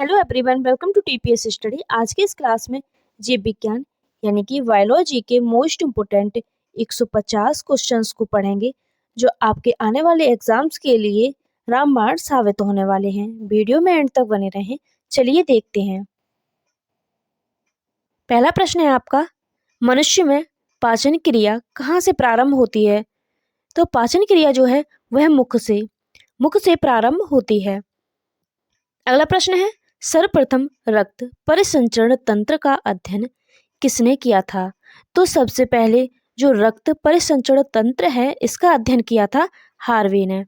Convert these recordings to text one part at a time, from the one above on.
Hello everyone, welcome to TPS study. आज के इस क्लास में जीव विज्ञान यानी कि बायोलॉजी के मोस्ट इम्पोर्टेंट 150 क्वेश्चंस को पढ़ेंगे जो आपके आने वाले एग्जाम्स के लिए रामबाण साबित होने वाले हैं। वीडियो में एंड तक बने रहें। चलिए देखते हैं। पहला प्रश्न है आपका, मनुष्य में पाचन क्रिया कहाँ से प्रारंभ होती है? तो पाचन क्रिया जो है वह मुख से प्रारंभ होती है। अगला प्रश्न है, सर्वप्रथम रक्त परिसंचरण तंत्र का अध्ययन किसने किया था? तो सबसे पहले जो रक्त परिसंचरण तंत्र है इसका अध्ययन किया था हार्वे ने।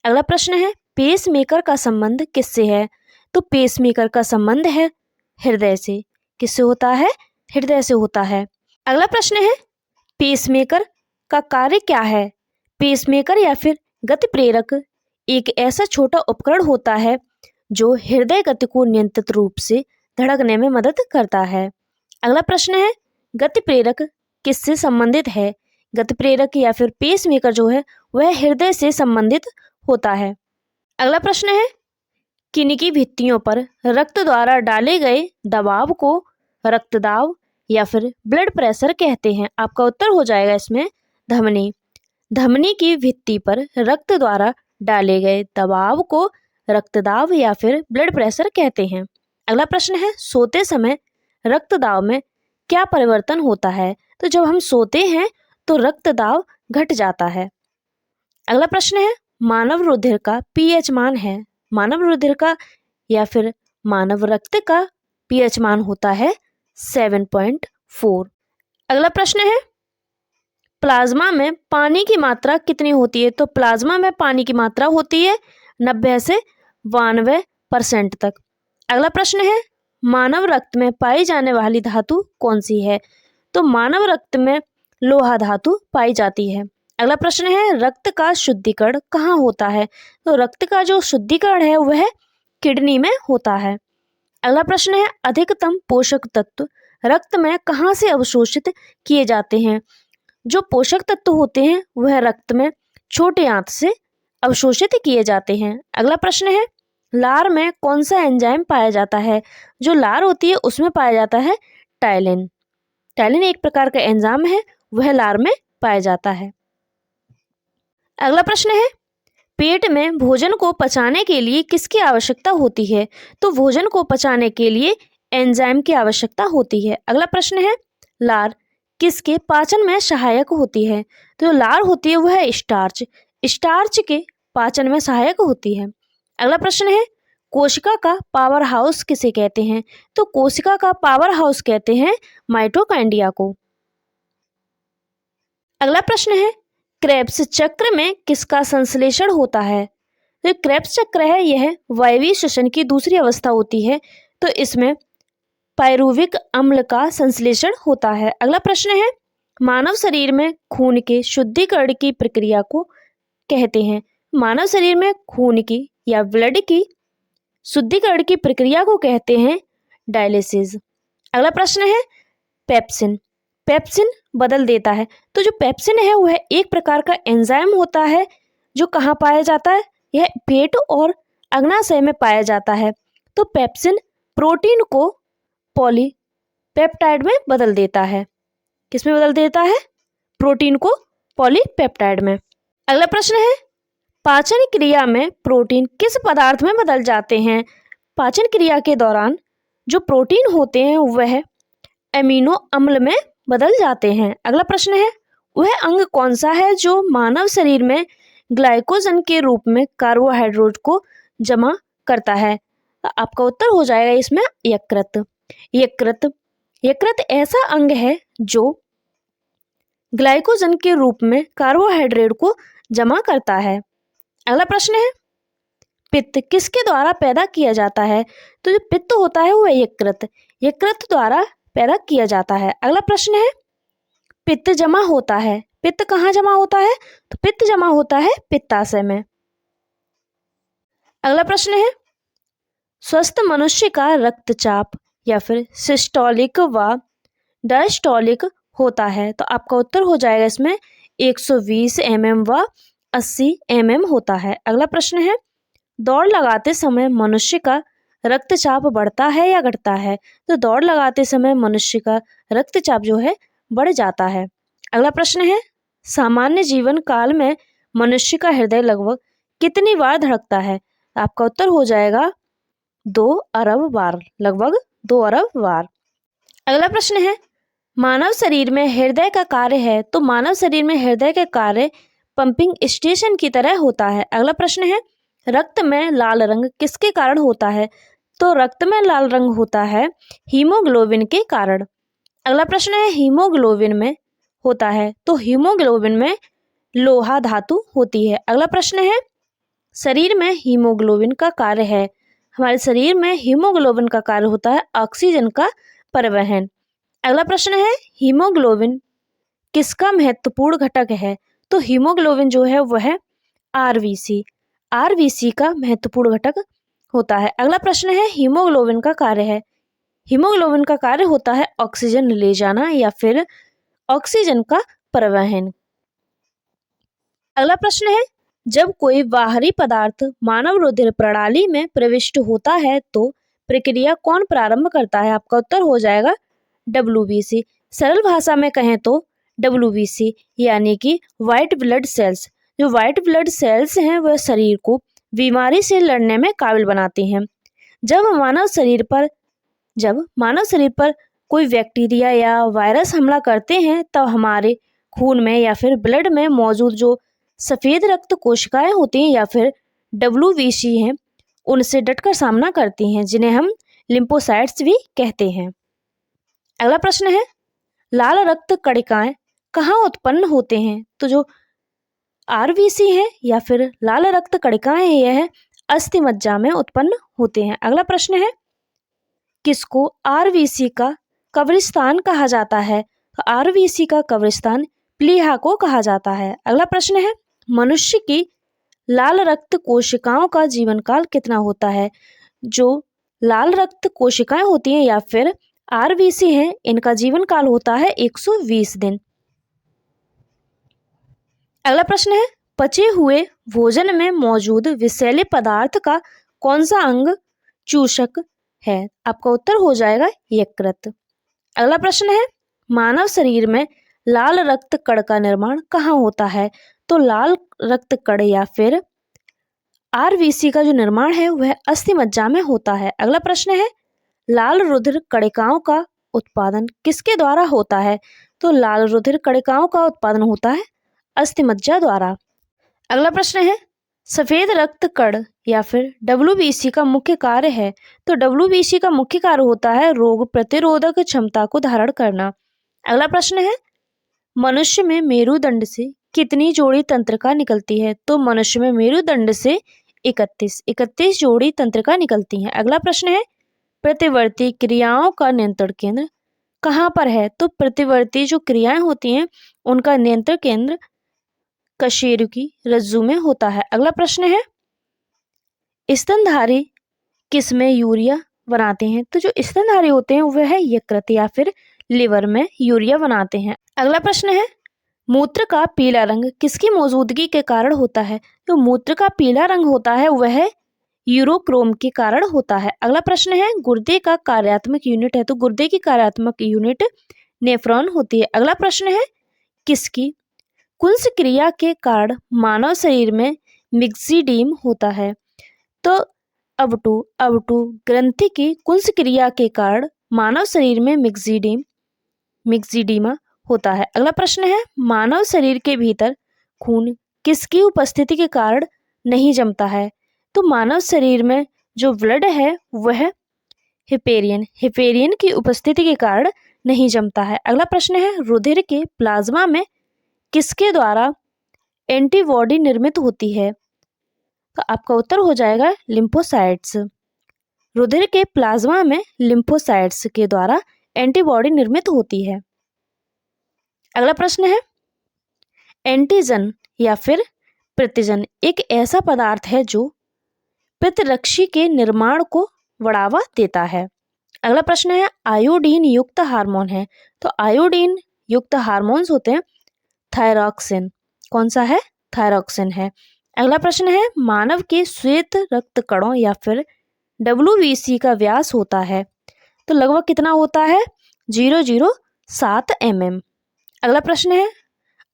अगला प्रश्न है, पेसमेकर का संबंध किससे है? तो पेसमेकर का संबंध है हृदय से। किससे होता है? हृदय से होता है। अगला प्रश्न है, पेसमेकर का कार्य क्या है? पेसमेकर या फिर गति प्रेरक एक ऐसा छोटा उपकरण होता है जो हृदय गति को नियंत्रित रूप से धड़कने में मदद करता है। अगला प्रश्न है, गति प्रेरक किससे संबंधित है? गति प्रेरक या फिर पेसमेकर जो है वह हृदय से संबंधित होता है। अगला प्रश्न है, किन्हीं भित्तियों पर रक्त द्वारा डाले गए दबाव को रक्तदाब या फिर ब्लड प्रेशर कहते हैं। आपका उत्तर हो जाएगा इसमें धमनी। धमनी की भित्ति पर रक्त द्वारा डाले गए दबाव को रक्तदाब या फिर ब्लड प्रेशर कहते हैं। अगला प्रश्न है, सोते समय रक्तदाब में क्या परिवर्तन होता है? तो जब हम सोते हैं तो रक्तदाब घट जाता है। अगला प्रश्न है, मानव रुधिर का पीएच मान है। मानव रुधिर का या फिर मानव रक्त का पीएच मान होता है 7.4। अगला प्रश्न है, प्लाज्मा में पानी की मात्रा कितनी होती है? तो प्लाज्मा में पानी की मात्रा होती है 90 से 92% तक। अगला प्रश्न है, मानव रक्त में पाई जाने वाली धातु कौन सी है? तो मानव रक्त में लोहा धातु पाई जाती है। अगला प्रश्न है, रक्त का शुद्धिकरण कहाँ होता है? तो रक्त का जो शुद्धिकरण है वह किडनी में होता है। अगला प्रश्न है, अधिकतम पोषक तत्व रक्त में कहाँ से अवशोषित किए जाते हैं? जो पोषक तत्व होते हैं वह रक्त में छोटे आंत से अवशोषित किए जाते हैं। अगला प्रश्न है, लार में कौन सा एंजाइम पाया जाता है? जो लार होती है उसमें पाया जाता है टाइलिन। टाइलिन एक प्रकार का एंजाइम है, वह लार में पाया जाता है। अगला प्रश्न है, पेट में भोजन को पचाने के लिए किसकी आवश्यकता होती है? तो भोजन को पचाने के लिए एंजाइम की आवश्यकता होती है। अगला प्रश्न है, लार किसके पाचन में सहायक होती है? तो लार होती है वह स्टार्च के पाचन में सहायक होती है। अगला प्रश्न है, कोशिका का पावर हाउस किसे कहते हैं? तो कोशिका का पावर हाउस कहते हैं माइटोकॉन्ड्रिया को। अगला प्रश्न है, क्रेब्स चक्र में किसका संश्लेषण होता है? तो क्रेब्स चक्र है यह वायवीय श्वसन की दूसरी अवस्था होती है, तो इसमें पायरुविक अम्ल का संश्लेषण होता है। अगला प्रश्न है, मानव शरीर में खून के शुद्धिकरण की प्रक्रिया को कहते हैं। मानव शरीर में खून की या ब्लड की शुद्धिकरण की प्रक्रिया को कहते हैं डायलिसिस। अगला प्रश्न है, पेप्सिन बदल देता है। तो जो पेप्सिन है वह एक प्रकार का एंजाइम होता है जो कहाँ पाया जाता है? यह पेट और अग्नाशय में पाया जाता है। तो पेप्सिन प्रोटीन को पॉलीपेप्टाइड में बदल देता है। किसमें बदल देता है? प्रोटीन को पॉलीपेप्टाइड में। अगला प्रश्न है, पाचन क्रिया में प्रोटीन किस पदार्थ में बदल जाते हैं? पाचन क्रिया के दौरान जो प्रोटीन होते हैं वह एमिनो अम्ल में बदल जाते हैं। अगला प्रश्न है, वह अंग कौन सा है जो मानव शरीर में ग्लाइकोजन के रूप में कार्बोहाइड्रेट को जमा करता है? तो आपका उत्तर हो जाएगा इसमें यकृत ऐसा अंग है जो ग्लाइकोजन के रूप में कार्बोहाइड्रेट को जमा करता है। अगला प्रश्न है, पित्त किसके द्वारा पैदा किया जाता है? तो जो पित्त होता है वह यकृत द्वारा पैदा किया जाता है। अगला प्रश्न है, पित्त जमा होता है, पित्त कहाँ जमा होता है? तो पित्त जमा होता है पित्ताशय में। अगला प्रश्न है, स्वस्थ मनुष्य का रक्तचाप या फिर सिस्टोलिक व डायस्टोलिक होता है। तो आपका उत्तर हो जाएगा इसमें 120 mm व 80 mm होता है। अगला प्रश्न है, दौड़ लगाते समय मनुष्य का रक्तचाप बढ़ता है या घटता है? तो दौड़ लगाते समय मनुष्य का रक्तचाप जो है बढ़ जाता है। अगला प्रश्न है, सामान्य जीवन काल में मनुष्य का हृदय लगभग कितनी बार धड़कता है? आपका उत्तर हो जाएगा 2 अरब बार, लगभग 2 अरब बार। अगला प्रश्न है, मानव शरीर में हृदय का कार्य है, तो मानव शरीर में हृदय का कार्य पंपिंग स्टेशन की तरह होता है। अगला प्रश्न है, रक्त में लाल रंग किसके कारण होता है? तो रक्त में लाल रंग होता है हीमोग्लोबिन के कारण। अगला प्रश्न है, हीमोग्लोबिन में होता है, तो हीमोग्लोबिन में लोहा धातु होती है। अगला प्रश्न है, शरीर में हीमोग्लोबिन का कार्य है। हमारे शरीर में हीमोग्लोबिन का कार्य होता है ऑक्सीजन का परिवहन। अगला प्रश्न है, हीमोग्लोबिन किसका महत्वपूर्ण घटक है? तो हीमोग्लोबिन जो है वह आरबीसी का महत्वपूर्ण घटक होता है। अगला प्रश्न है, हीमोग्लोबिन का कार्य है। हीमोग्लोबिन का कार्य होता है ऑक्सीजन ले जाना या फिर ऑक्सीजन का परिवहन। अगला प्रश्न है, जब कोई बाहरी पदार्थ मानव रुधिर प्रणाली में प्रविष्ट होता है तो प्रक्रिया कौन प्रारंभ करता है? आपका उत्तर हो जाएगा WBC। सरल भाषा में कहें तो WBC यानी कि व्हाइट ब्लड सेल्स। जो व्हाइट ब्लड सेल्स हैं वह शरीर को बीमारी से लड़ने में काबिल बनाती हैं। जब मानव शरीर पर कोई बैक्टीरिया या वायरस हमला करते हैं तब हमारे खून में या फिर ब्लड में मौजूद जो सफ़ेद रक्त कोशिकाएं होती हैं या फिर WBC हैं उनसे डटकर सामना करती हैं, जिन्हें हम लिम्फोसाइट्स भी कहते हैं। अगला प्रश्न है, लाल रक्त कणिकाएं कहाँ उत्पन्न होते हैं? तो जो RBC है या फिर लाल रक्त कणिकाएं हैं यह अस्थि मज्जा में उत्पन्न होते हैं। अगला प्रश्न है, किसको RBC का कब्रिस्तान कहा जाता है? तो RBC का कब्रिस्तान प्लीहा को कहा जाता है। अगला प्रश्न है, मनुष्य की लाल रक्त कोशिकाओं का जीवन काल कितना होता है? जो लाल रक्त कोशिकाएं होती हैं या फिर RBC हैं इनका जीवन काल होता है 120 दिन। अगला प्रश्न है, पचे हुए भोजन में मौजूद विषैले पदार्थ का कौन सा अंग चूषक है? आपका उत्तर हो जाएगा यकृत। अगला प्रश्न है, मानव शरीर में लाल रक्त कण का निर्माण कहाँ होता है? तो लाल रक्त कण या फिर RBC का जो निर्माण है वह अस्थि मज्जा में होता है। अगला प्रश्न है, लाल रुधिर कणिकाओं का उत्पादन किसके द्वारा होता है? तो लाल रुधिर कणिकाओं का उत्पादन होता है अस्थि मज्जा द्वारा। अगला प्रश्न है, सफेद रक्त कण या फिर WBC का मुख्य कार्य है? तो WBC का मुख्य कार्य होता है रोग प्रतिरोधक क्षमता को धारण करना। अगला प्रश्न है, मनुष्य में मेरुदंड से कितनी जोड़ी तंत्रिका निकलती है? तो मनुष्य में मेरुदंड से 31 जोड़ी तंत्रिका निकलती हैं। अगला प्रश्न है, प्रतिवर्ती क्रियाओं का नियंत्रण केंद्र कहाँ पर है? तो प्रतिवर्ती जो क्रियाएं होती हैं उनका नियंत्रण केंद्र कशेरुकी रज्जु में होता है। अगला प्रश्न है, स्तनधारी किस में यूरिया बनाते हैं? तो जो स्तनधारी होते हैं वह है यकृत या फिर लिवर में यूरिया बनाते हैं। अगला प्रश्न है, मूत्र का पीला रंग किसकी मौजूदगी के कारण होता है? तो मूत्र का पीला रंग होता है वह यूरोक्रोम के कारण होता है। अगला प्रश्न है, गुर्दे का कार्यात्मक यूनिट है? तो गुर्दे की कार्यात्मक यूनिट नेफ्रॉन होती है। अगला प्रश्न है, किसकी कुंस क्रिया के कारण मानव शरीर में मिक्सिडीम होता है? तो अबटू ग्रंथि की कुंस क्रिया के कारण मानव शरीर में मिक्सिडीमा होता है। अगला प्रश्न है, मानव शरीर के भीतर खून किसकी उपस्थिति के कारण नहीं जमता है? तो मानव शरीर में जो ब्लड है वह हिपेरियन की उपस्थिति के कारण नहीं जमता है। अगला प्रश्न है, रुधिर के प्लाज्मा में किसके द्वारा एंटीबॉडी निर्मित होती है? तो आपका उत्तर हो जाएगा लिम्फोसाइट्स। रुधिर के प्लाज्मा में लिम्फोसाइट्स के द्वारा एंटीबॉडी निर्मित होती है। अगला प्रश्न है, एंटीजन या फिर प्रतिजन एक ऐसा पदार्थ है जो प्रतिरक्षी के निर्माण को बढ़ावा देता है। अगला प्रश्न है, आयोडीन युक्त हार्मोन है? तो आयोडीन युक्त हार्मोन्स होते हैं थायरॉक्सिन। कौन सा है? थायरॉक्सिन है। अगला प्रश्न है, मानव के श्वेत रक्त कणों या फिर WBC का व्यास होता है? तो लगभग कितना होता है? 007 mm। अगला प्रश्न है,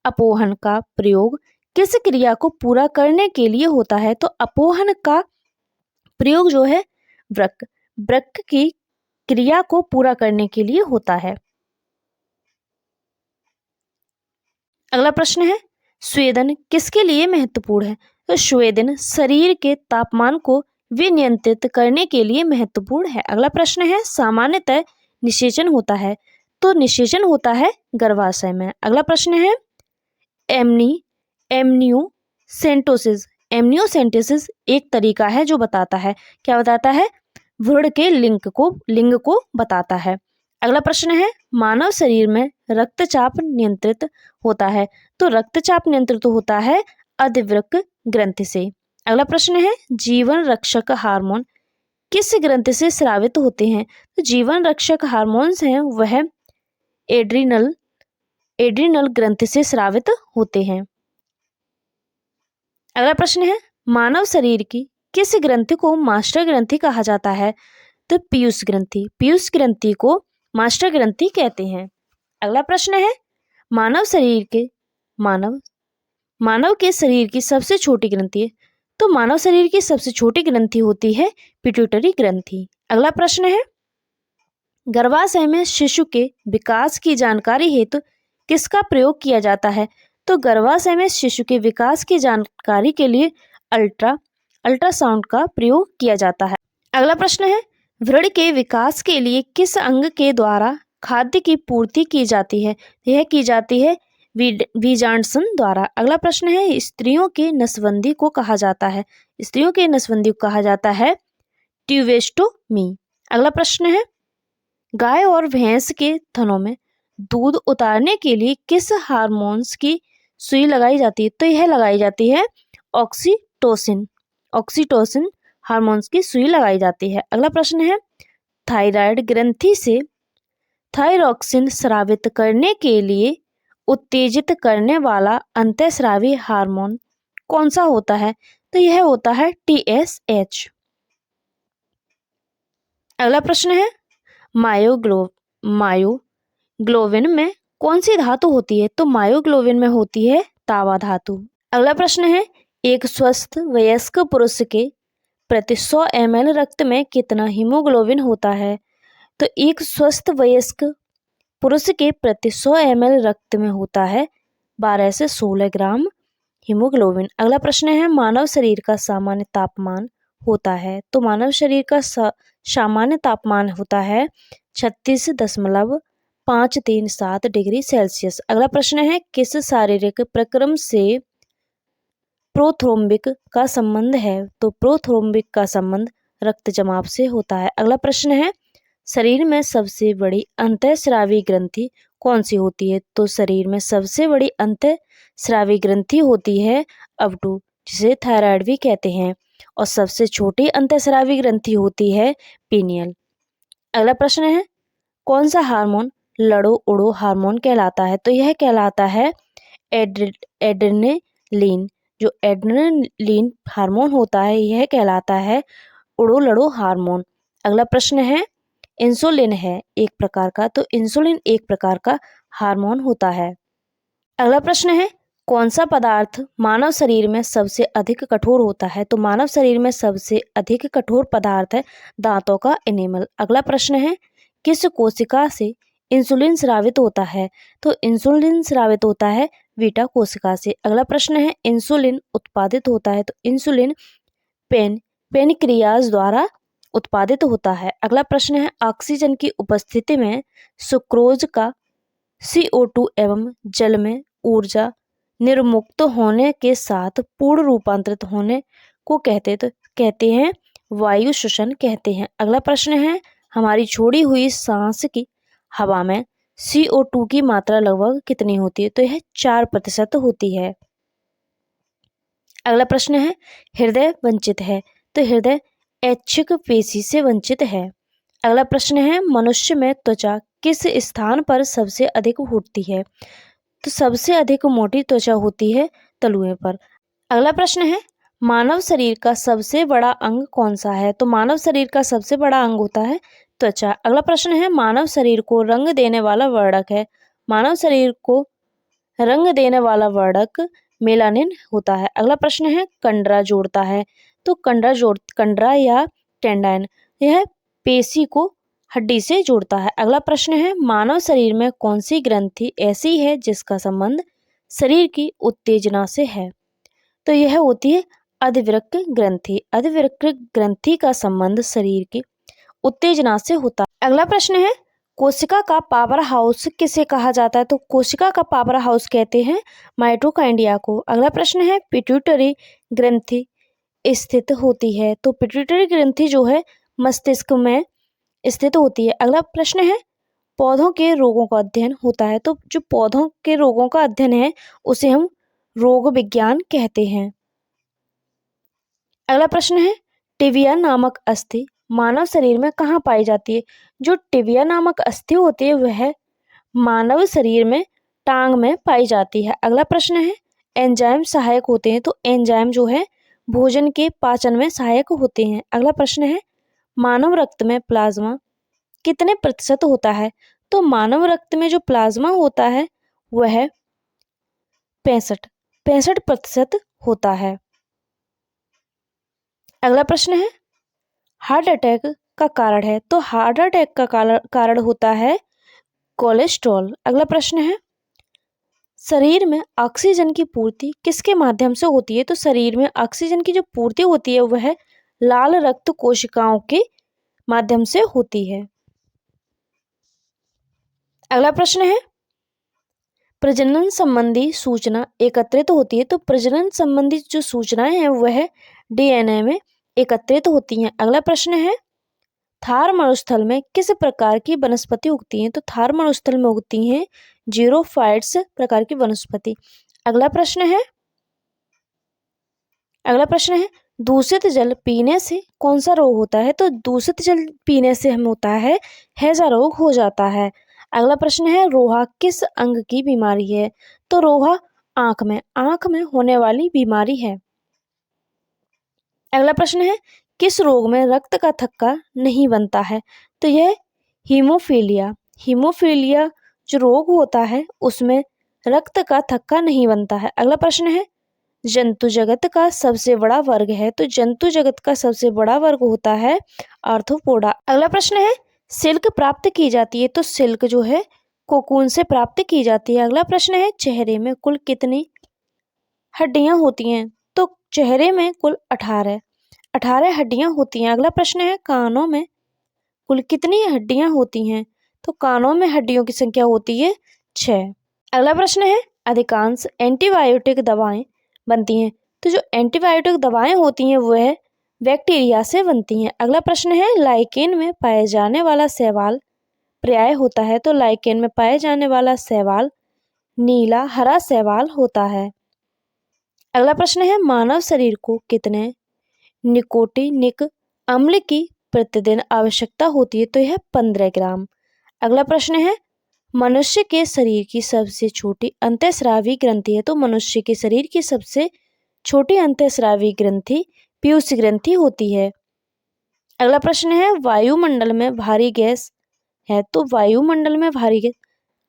अपोहन का प्रयोग किस क्रिया को पूरा करने के लिए होता है? तो अपोहन का प्रयोग जो है वृक्क की क्रिया को पूरा करने के लिए होता है। अगला प्रश्न है, स्वेदन किसके लिए महत्वपूर्ण है? तो स्वेदन शरीर के तापमान को विनियंत्रित करने के लिए महत्वपूर्ण है। अगला प्रश्न है, सामान्यतः निषेचन होता है? तो निषेचन होता है गर्भाशय में। अगला प्रश्न है, एमनियोसेंटोसिस एमनियोसेंटोसिस एक तरीका है जो बताता है, क्या बताता है? भ्रूण के लिंग को बताता है। अगला प्रश्न है, मानव शरीर में रक्तचाप नियंत्रित होता है? तो रक्तचाप नियंत्रित होता है अधिवृक्क ग्रंथि से। अगला प्रश्न है, जीवन रक्षक हार्मोन किस ग्रंथि से स्रावित होते हैं? तो जीवन रक्षक हार्मोन्स हैं वह एड्रिनल ग्रंथि से स्रावित होते हैं। अगला प्रश्न है, मानव शरीर की किस ग्रंथि को मास्टर ग्रंथि कहा जाता है? तो पीयूष ग्रंथि को मास्टर ग्रंथि कहते हैं। अगला प्रश्न है, मानव के शरीर की सबसे छोटी ग्रंथि है? तो मानव शरीर की सबसे छोटी ग्रंथि होती है पिट्यूटरी ग्रंथि। अगला प्रश्न है, गर्भाशय में शिशु के विकास की जानकारी हेतु किसका प्रयोग किया जाता है? तो गर्भाशय में शिशु के विकास की जानकारी के लिए अल्ट्रासाउंड का प्रयोग किया जाता है। अगला प्रश्न है, भ्रूण के विकास के लिए किस अंग के द्वारा खाद्य की पूर्ति की जाती है? यह की जाती है बीजांडसन द्वारा। अगला प्रश्न है, स्त्रियों के नसबंदी को कहा जाता है? स्त्रियों के नसबंदी को कहा जाता है ट्यूबेक्टोमी। अगला प्रश्न है, गाय और भैंस के थनों में दूध उतारने के लिए किस हार्मोन्स की सुई लगाई जाती है? तो यह लगाई जाती है ऑक्सीटोसिन हार्मोन्स की सुई लगाई जाती है। अगला प्रश्न है, थायराइड ग्रंथि से थायरॉक्सिन स्रावित करने के लिए उत्तेजित करने वाला अंतःस्रावी हार्मोन कौन सा होता है? तो यह होता है TSH। अगला प्रश्न है, मायोग्लोबिन में कौन सी धातु होती है? तो मायोग्लोबिन में होती है तांबा धातु। अगला प्रश्न है, एक स्वस्थ वयस्क पुरुष के प्रति 100 ml रक्त में कितना हीमोग्लोबिन होता है? तो एक स्वस्थ वयस्क पुरुष के प्रति 100 ml रक्त में होता है 12 से 16 ग्राम हीमोग्लोबिन। अगला प्रश्न है, मानव शरीर का सामान्य तापमान होता है? तो मानव शरीर का सामान्य तापमान होता है 36.537 डिग्री सेल्सियस। अगला प्रश्न है, किस शारीरिक प्रक्रम से प्रोथ्रोम्बिक का संबंध है? तो प्रोथ्रोम्बिक का संबंध रक्त जमाव से होता है। अगला प्रश्न है, शरीर में सबसे बड़ी अंतःस्रावी ग्रंथि कौन सी होती है? तो शरीर में सबसे बड़ी अंतःस्रावी ग्रंथि होती है अवटु, जिसे थायराइड भी कहते हैं, और सबसे छोटी अंतःस्रावी ग्रंथि होती है पीनियल। अगला प्रश्न है, कौन सा हार्मोन लड़ो उड़ो हार्मोन कहलाता है? तो यह कहलाता है एड्रेनलिन। जो एड्रेनलिन हार्मोन होता है यह कहलाता है उड़ो लड़ो हार्मोन। अगला प्रश्न है, इंसुलिन है एक प्रकार का? तो इंसुलिन एक प्रकार का हार्मोन होता है। अगला प्रश्न है, कौन सा पदार्थ मानव शरीर में सबसे अधिक कठोर होता है? तो मानव शरीर में सबसे अधिक कठोर पदार्थ है दांतों का एनिमल। अगला प्रश्न है, किस कोशिका से इंसुलिन स्रावित होता है? तो इंसुलिन स्रावित होता है बीटा कोशिका से। अगला प्रश्न है, इंसुलिन उत्पादित होता है? तो इंसुलिन पेनक्रियाज द्वारा उत्पादित होता है। अगला प्रश्न है, ऑक्सीजन की उपस्थिति में सुक्रोज का CO2 एवं जल में ऊर्जा निर्मुक्त होने के साथ पूर्ण रूपांतरित होने को कहते हैं वायु श्वसन कहते हैं। अगला प्रश्न है, हमारी छोड़ी हुई सांस की हवा में CO2 की मात्रा लगभग कितनी होती है? तो यह 4% होती है। अगला प्रश्न है, हृदय वंचित है? तो हृदय ऐच्छिक पेशी से वंचित है। अगला प्रश्न है, मनुष्य में त्वचा किस स्थान पर सबसे अधिक फूटती है? तो सबसे अधिक मोटी त्वचा होती है तलुए पर। अगला प्रश्न है, मानव शरीर का सबसे बड़ा अंग कौन सा है? तो मानव शरीर का सबसे बड़ा अंग होता है त्वचा। अगला प्रश्न है, मानव शरीर को रंग देने वाला वर्णक है। मानव शरीर को रंग देने वाला वर्णक मेलानिन होता है। अगला प्रश्न है, कंडरा जोड़ता है। तो कंडरा या टेंडाइन, यह पेशी को हड्डी से जोड़ता है। अगला प्रश्न है, मानव शरीर में कौन सी ग्रंथि ऐसी है जिसका संबंध शरीर की उत्तेजना से है? तो यह होती है अधिवृक्क ग्रंथि। अधिवृक्क ग्रंथि का संबंध शरीर की उत्तेजना से होता है। अगला प्रश्न है, कोशिका का पावर हाउस किसे कहा जाता है? तो कोशिका का पावर हाउस कहते हैं माइटोकॉन्ड्रिया को। अगला प्रश्न है, पिट्यूटरी ग्रंथि स्थित होती है। तो पिट्यूटरी ग्रंथि जो है मस्तिष्क में स्थित होती है। अगला प्रश्न है, पौधों के रोगों का अध्ययन होता है। तो जो पौधों के रोगों का अध्ययन है उसे हम रोग विज्ञान कहते हैं। अगला प्रश्न है, टिबिया नामक अस्थि मानव शरीर में कहाँ पाई जाती है? जो टिबिया नामक अस्थि होती है वह मानव शरीर में टांग में पाई जाती है। अगला प्रश्न है, एंजाइम सहायक होते हैं। तो एंजाइम जो है भोजन के पाचन में सहायक होते हैं। अगला प्रश्न है, मानव रक्त में प्लाज्मा कितने प्रतिशत होता है? तो मानव रक्त में जो प्लाज्मा होता है वह 65% होता है। अगला प्रश्न है, हार्ट अटैक का कारण है। तो हार्ट अटैक का कारण होता है कोलेस्ट्रॉल। अगला प्रश्न है, शरीर में ऑक्सीजन की पूर्ति किसके माध्यम से होती है? तो शरीर में ऑक्सीजन की जो पूर्ति होती है वह लाल रक्त कोशिकाओं के माध्यम से होती है। अगला प्रश्न है, प्रजनन संबंधी सूचना एकत्रित होती है। तो प्रजनन संबंधी जो सूचनाएं हैं वह डीएनए में एकत्रित होती हैं। अगला प्रश्न है, थार मरुस्थल में किस प्रकार की वनस्पति उगती हैं? तो थार मरुस्थल में उगती हैं जीरोफाइट्स प्रकार की वनस्पति। अगला प्रश्न है, दूषित जल पीने से कौन सा रोग होता है? तो दूषित जल पीने से हम होता है हैजा रोग हो जाता है। अगला प्रश्न है, रोहा किस अंग की बीमारी है? तो रोहा आंख में होने वाली बीमारी है। अगला प्रश्न है, किस रोग में रक्त का थक्का नहीं बनता है? तो यह हीमोफीलिया जो रोग होता है उसमें रक्त का थक्का नहीं बनता है। अगला प्रश्न है, जंतु जगत का सबसे बड़ा वर्ग है। तो जंतु जगत का सबसे बड़ा वर्ग होता है आर्थ्रोपोडा। अगला प्रश्न है, सिल्क प्राप्त की जाती है। तो सिल्क जो है कोकून से प्राप्त की जाती है। अगला प्रश्न है, चेहरे में कुल कितनी हड्डियां होती हैं? तो चेहरे में कुल 18 हड्डियां होती हैं। अगला प्रश्न है, कानों में कुल कितनी हड्डियां होती हैं? तो कानों में हड्डियों की संख्या होती है 6। अगला प्रश्न है, अधिकांश एंटीबायोटिक दवाएं बनती हैं। तो जो एंटीबायोटिक दवाएं होती हैं वह बैक्टीरिया से बनती हैं। अगला प्रश्न है, लाइकेन में पाए जाने वाला शैवाल पर्याय होता है। तो लाइकेन में पाए जाने वाला शैवाल नीला हरा शैवाल होता है। अगला प्रश्न है, मानव शरीर को कितने निकोटिनिक अम्ल की प्रतिदिन आवश्यकता होती है? तो यह 15 ग्राम। अगला प्रश्न है, मनुष्य के शरीर की सबसे छोटी अंतःस्रावी ग्रंथि है। तो मनुष्य के शरीर की सबसे छोटी अंतःस्रावी ग्रंथि पीयूष ग्रंथि होती है। अगला प्रश्न है, वायुमंडल में भारी गैस है। तो वायुमंडल में भारी गैस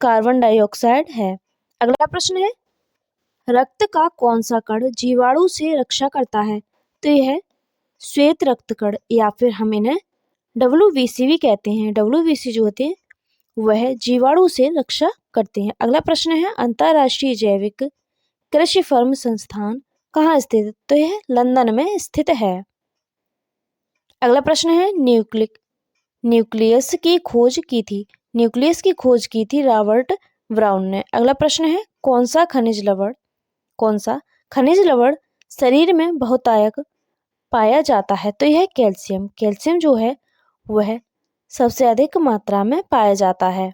कार्बन डाइऑक्साइड है। अगला प्रश्न है, रक्त का कौन सा कण जीवाणु से रक्षा करता है? तो यह श्वेत रक्त कण या फिर हम इन्हें WBC भी कहते हैं। WBC जो होते हैं वह जीवाणु से रक्षा करते हैं। अगला प्रश्न है, अंतर्राष्ट्रीय जैविक कृषि फर्म संस्थान कहाँ स्थित है? तो यह लंदन में स्थित है। अगला प्रश्न है, न्यूक्लियस की खोज की थी रॉबर्ट ब्राउन ने। अगला प्रश्न है, कौन सा खनिज लवण शरीर में बहुतायत पाया जाता है? तो यह कैल्शियम जो है वह सबसे अधिक मात्रा में पाया जाता है।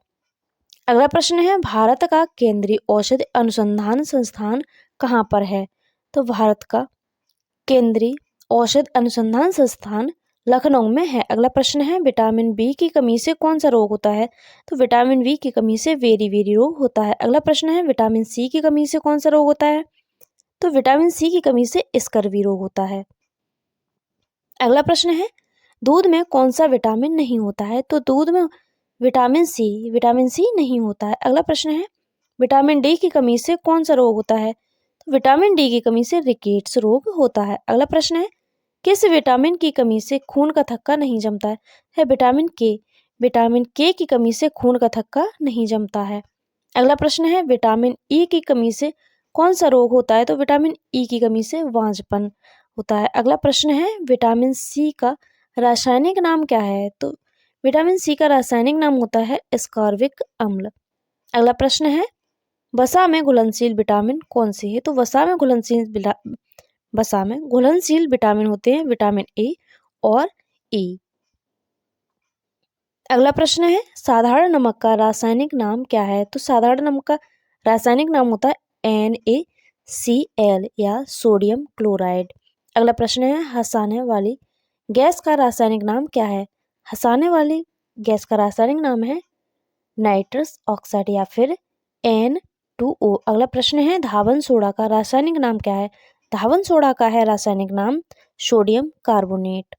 अगला प्रश्न है, भारत का केंद्रीय औषधि अनुसंधान संस्थान कहाँ पर है? तो भारत का केंद्रीय औषधि अनुसंधान संस्थान लखनऊ में है। अगला प्रश्न है, विटामिन बी की कमी से कौन सा रोग होता है? तो विटामिन बी की कमी से वेरी रोग होता है। अगला प्रश्न है, विटामिन सी की कमी से कौन सा रोग होता है? तो विटामिन सी की कमी से स्कर्वी रोग होता है। अगला प्रश्न है, दूध में कौन सा विटामिन नहीं होता है? तो दूध में विटामिन सी नहीं होता है। अगला प्रश्न है, विटामिन डी की कमी से कौन सा रोग होता है? तो विटामिन डी की कमी से रिकेट्स रोग होता है। अगला प्रश्न है, किस विटामिन की कमी से खून का थक्का नहीं जमता है? विटामिन के। विटामिन के की कमी से खून का थक्का नहीं जमता है। अगला प्रश्न है, विटामिन ई की कमी से कौन सा रोग होता है? तो विटामिन ई की कमी से वांझपन होता है। अगला प्रश्न है, विटामिन सी का रासायनिक नाम क्या है? तो विटामिन सी का रासायनिक नाम होता है एस्कॉर्बिक अम्ल। अगला प्रश्न है, वसा में घुलनशील विटामिन कौन से है? तो वसा में घुलनशील विटामिन होते हैं विटामिन ए और ई। अगला प्रश्न है, साधारण नमक का रासायनिक नाम क्या है? तो साधारण नमक का रासायनिक नाम होता है NaCl या सोडियम क्लोराइड। अगला प्रश्न है, हंसाने वाली गैस का रासायनिक नाम क्या है? हंसाने वाली गैस का रासायनिक नाम है नाइट्रस ऑक्साइड या फिर N2O। अगला प्रश्न है, धावन सोडा का रासायनिक नाम क्या है? धावन सोडा का है रासायनिक नाम सोडियम कार्बोनेट।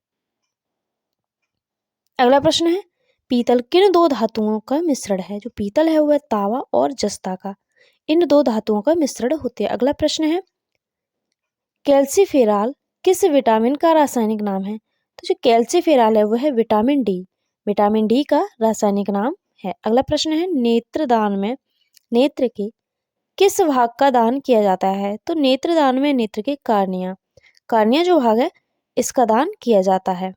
अगला प्रश्न है, पीतल किन दो धातुओं का मिश्रण है? जो पीतल है वह तावा और जस्ता का, इन दो धातुओं का मिश्रण होते हैं। अगला प्रश्न है, कैल्सीफेरॉल किस विटामिन का रासायनिक नाम है? तो जो कैल्सीफेरॉल है वह है विटामिन डी का रासायनिक नाम है। अगला प्रश्न है, नेत्रदान में नेत्र के किस भाग का दान किया जाता है? तो नेत्रदान में नेत्र के कार्निया जो भाग है इसका दान किया जाता है।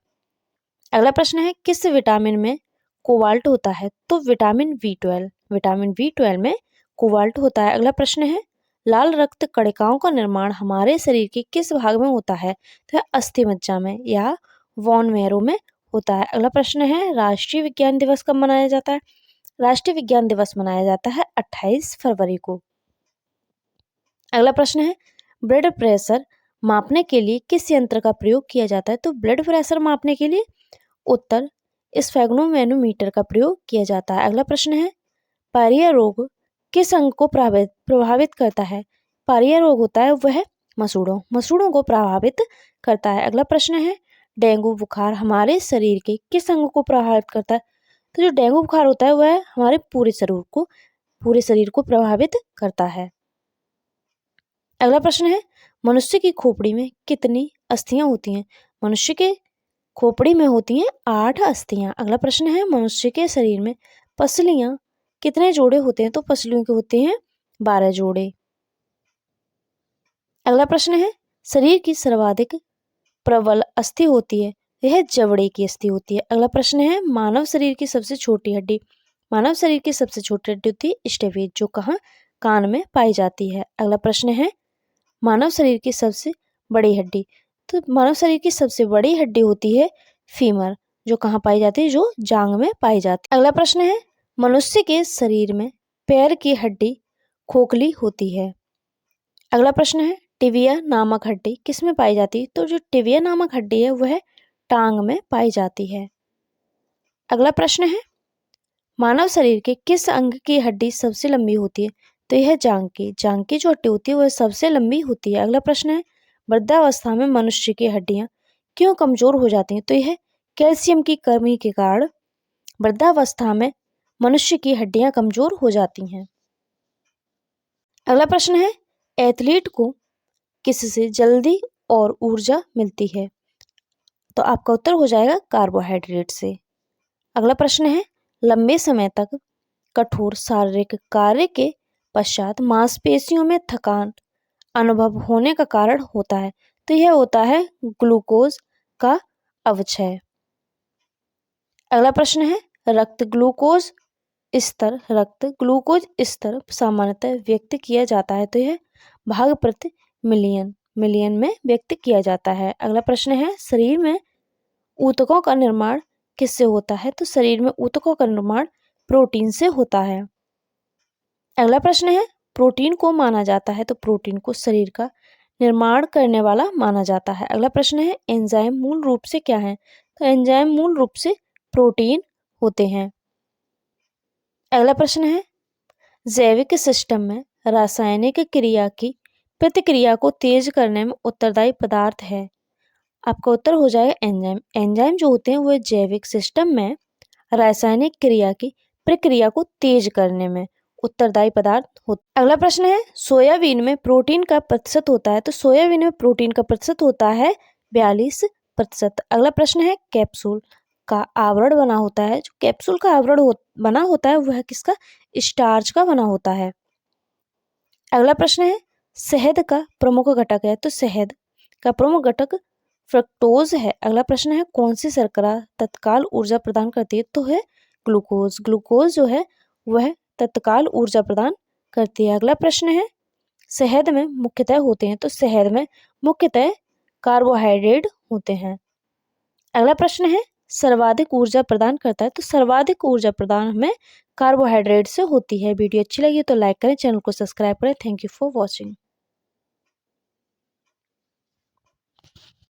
अगला प्रश्न है, किस विटामिन में कोबाल्ट होता है? तो विटामिन बी12 में कोबाल्ट होता है। अगला प्रश्न है, लाल रक्त कणिकाओं का निर्माण हमारे शरीर के किस भाग में होता है? तो अस्थि मज्जा में या वोन मैरो में होता है। अगला प्रश्न है, राष्ट्रीय विज्ञान दिवस कब मनाया जाता है? राष्ट्रीय विज्ञान दिवस मनाया जाता है 28 फरवरी को। अगला प्रश्न है, ब्लड प्रेशर मापने के लिए किस यंत्र का प्रयोग किया जाता है? तो ब्लड प्रेशर मापने के लिए उत्तर स्फेग्नोमेनोमीटर का प्रयोग किया जाता है। अगला प्रश्न है, पायरिया रोग किस अंग को प्रभावित करता है? पायरिया रोग होता है वह मसूड़ों को प्रभावित करता है। अगला प्रश्न है, डेंगू बुखार हमारे शरीर के किस अंग को प्रभावित करता है? तो जो डेंगू बुखार होता है वह हमारे पूरे शरीर को प्रभावित करता है। अगला प्रश्न है, मनुष्य की खोपड़ी में कितनी अस्थियां होती हैं? मनुष्य के खोपड़ी में होती हैं 8 अस्थियां। अगला प्रश्न है, मनुष्य के शरीर में पसलियां कितने जोड़े होते हैं? तो पसलियों के होते हैं 12 जोड़े। अगला प्रश्न है, शरीर की सर्वाधिक प्रबल अस्थि होती है, यह जबड़े की अस्थि होती है। अगला प्रश्न है, मानव शरीर की सबसे छोटी हड्डी होती है स्टेपेज, जो कहाँ कान में पाई जाती है। अगला प्रश्न है, मानव शरीर की सबसे बड़ी हड्डी, तो मानव शरीर की सबसे बड़ी हड्डी होती है फीमर, जो कहाँ पाई जाती है? जो जांग में पाई जाती है। अगला प्रश्न है, मनुष्य के शरीर में पैर की हड्डी खोखली होती है। अगला प्रश्न है, टिबिया नामक हड्डी किस में पाई जाती है? तो जो टिबिया नामक हड्डी है वह टांग में पाई जाती है। अगला प्रश्न है, मानव शरीर के किस अंग की हड्डी सबसे लंबी होती है? तो यह जांग की जो हड्डी होती है वह सबसे लंबी होती है। अगला प्रश्न है, वृद्धावस्था में मनुष्य की हड्डियां क्यों कमजोर हो जाती हैं? तो यह कैल्शियम की कमी के कारण वृद्धावस्था में मनुष्य की हड्डियां कमजोर हो जाती हैं। अगला प्रश्न है, एथलीट को किससे जल्दी और ऊर्जा मिलती है? तो आपका उत्तर हो जाएगा कार्बोहाइड्रेट से। अगला प्रश्न है, लंबे समय तक कठोर शारीरिक कार्य के पश्चात मांसपेशियों में थकान अनुभव होने का कारण होता है? तो यह होता है ग्लूकोज का अवक्षय। अगला प्रश्न है, रक्त ग्लूकोज स्तर सामान्यतः व्यक्त किया जाता है, तो यह भाग प्रति मिलियन में व्यक्त किया जाता है। अगला प्रश्न है, शरीर में ऊतकों का निर्माण किससे होता है? तो शरीर में ऊतकों का निर्माण प्रोटीन से होता है। अगला प्रश्न है, प्रोटीन को माना जाता है, तो प्रोटीन को शरीर का निर्माण करने वाला माना जाता है। अगला प्रश्न है, एंजाइम मूल रूप से क्या है? तो एंजाइम मूल रूप से प्रोटीन होते हैं। अगला प्रश्न है, जैविक सिस्टम में रासायनिक क्रिया की प्रतिक्रिया को तेज करने में उत्तरदायी पदार्थ है? आपका उत्तर हो जाएगा एंजाइम। एंजाइम जो होते हैं वो जैविक सिस्टम में रासायनिक क्रिया की प्रक्रिया को तेज करने में उत्तरदायी पदार्थ होता है। अगला प्रश्न है, सोयाबीन में प्रोटीन का प्रतिशत होता है? तो सोयाबीन में प्रोटीन का प्रतिशत होता है 42%। अगला प्रश्न है, कैप्सूल का आवरण बना होता है? जो कैप्सूल का आवरण बना होता है वह किसका? स्टार्च का बना होता है। अगला प्रश्न है, शहद का प्रमुख घटक है? तो शहद का प्रमुख घटक फ्रक्टोज है। अगला प्रश्न है, कौन सी शर्करा तत्काल ऊर्जा प्रदान करती है? तो है ग्लूकोज। ग्लूकोज जो है वह तत्काल ऊर्जा प्रदान करती है। अगला प्रश्न है, शहद में मुख्यतः होते हैं? तो शहद में मुख्यतः कार्बोहाइड्रेट होते हैं। अगला प्रश्न है, सर्वाधिक ऊर्जा प्रदान करता है? तो सर्वाधिक ऊर्जा प्रदान हमें कार्बोहाइड्रेट से होती है। वीडियो अच्छी लगी तो लाइक करें, चैनल को सब्सक्राइब करें। Thank you for watching.